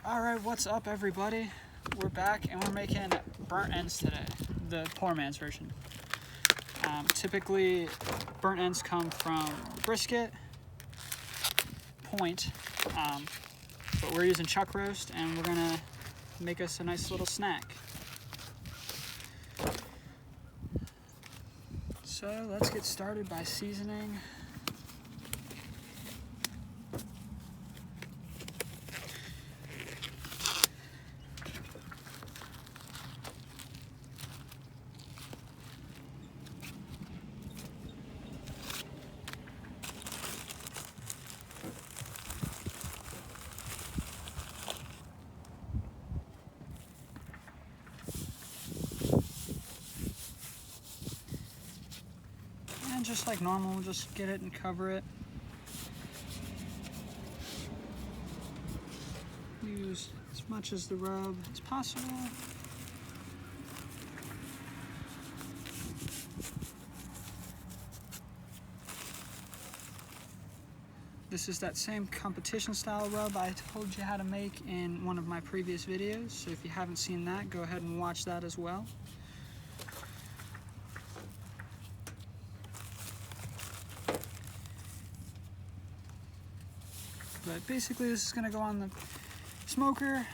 Alright, what's up everybody? We're back and we're making burnt ends today, the poor man's version. Typically, burnt ends come from brisket, point, but we're using chuck roast and we're gonna make us a nice little snack. So let's get started by seasoning. And just like normal, we'll just get it and cover it. Use as much as the rub as possible. This is that same competition style rub I told you how to make in one of my previous videos. So if you haven't seen that, go ahead and watch that as well. But basically this is going to go on the smoker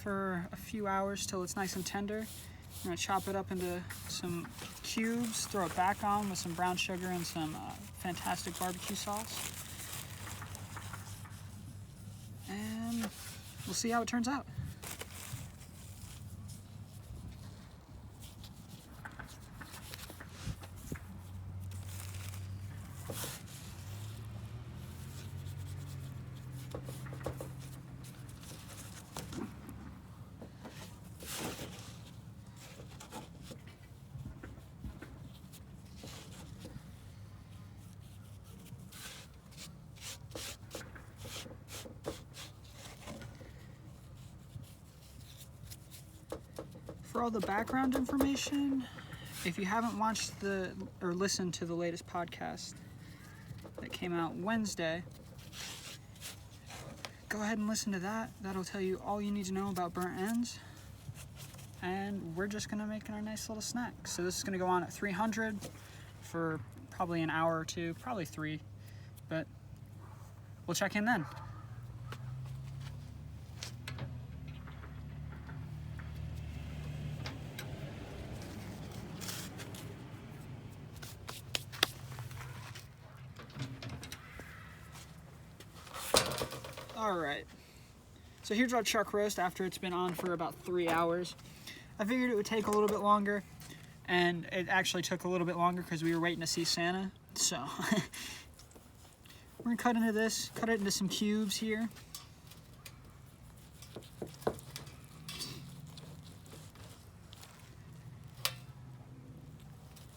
for a few hours till it's nice and tender. I'm going to chop it up into some cubes, throw it back on with some brown sugar and some fantastic barbecue sauce. And we'll see how it turns out. For all the background information, if you haven't watched or listened to the latest podcast that came out Wednesday, go ahead and listen to that. That'll tell you all you need to know about burnt ends. And we're just gonna make our nice little snack. So this is gonna go on at 300 for probably an hour or two, probably 3, but we'll check in then. Alright, so here's our chuck roast after it's been on for about 3 hours. I figured it would take a little bit longer, and it actually took a little bit longer because we were waiting to see Santa. So, we're going to cut into this, cut it into some cubes here.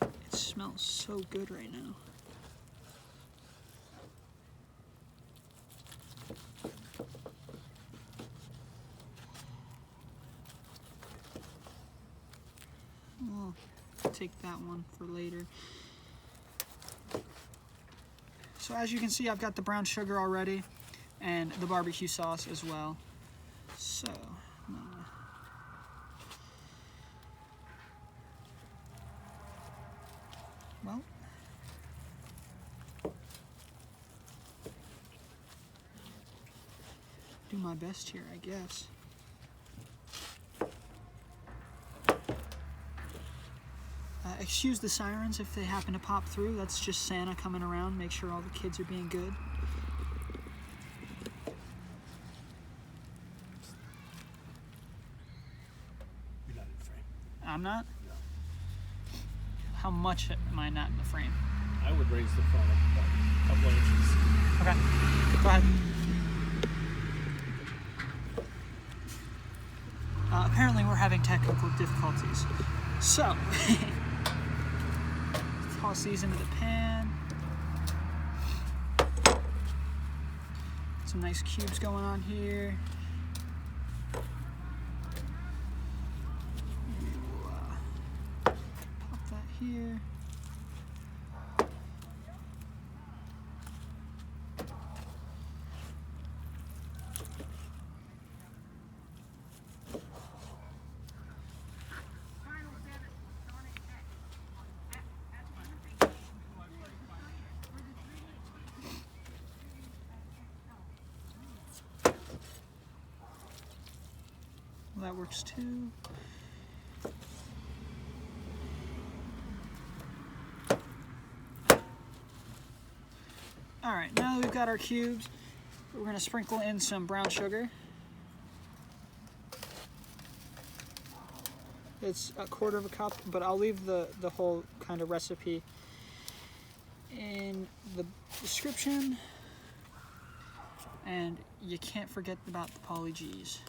It smells so good right now. I'll take that one for later. So as you can see, I've got the brown sugar already and the barbecue sauce as well. So well, do my best here, I guess. Excuse the sirens if they happen to pop through. That's just Santa coming around, make sure all the kids are being good. You're not in the frame. I'm not? No. How much am I not in the frame? I would raise the phone up about a couple of inches. Okay, go ahead. Apparently we're having technical difficulties. So, toss these into the pan. Some nice cubes going on here. Pop that here. Well, that works too. All right, now that we've got our cubes, we're gonna sprinkle in some brown sugar. It's 1/4 cup, but I'll leave the whole kind of recipe in the description. And you can't forget about the Poly G's.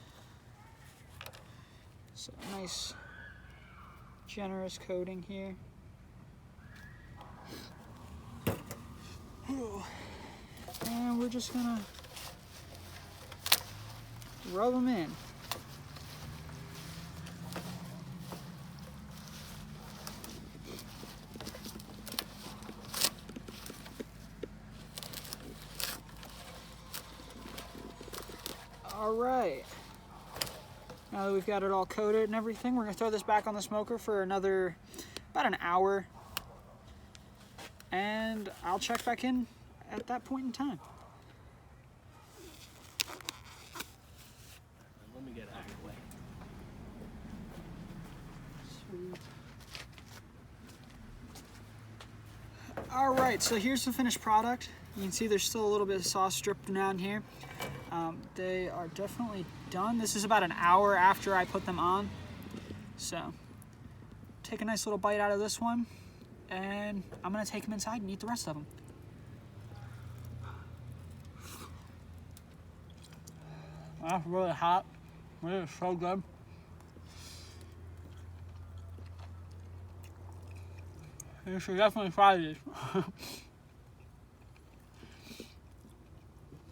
So nice, generous coating here. Ooh. And we're just gonna rub them in. All right. Now that we've got it all coated and everything, we're gonna throw this back on the smoker for about an hour. And I'll check back in at that point in time. Let me get out of the way. Sweet. All right, so here's the finished product. You can see there's still a little bit of sauce dripping down here. They are definitely done. This is about an hour after I put them on. So take a nice little bite out of this one, and I'm gonna take them inside and eat the rest of them. That's really hot. It is so good. You should definitely try these.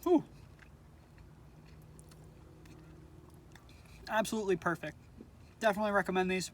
Ooh. Absolutely perfect. Definitely recommend these.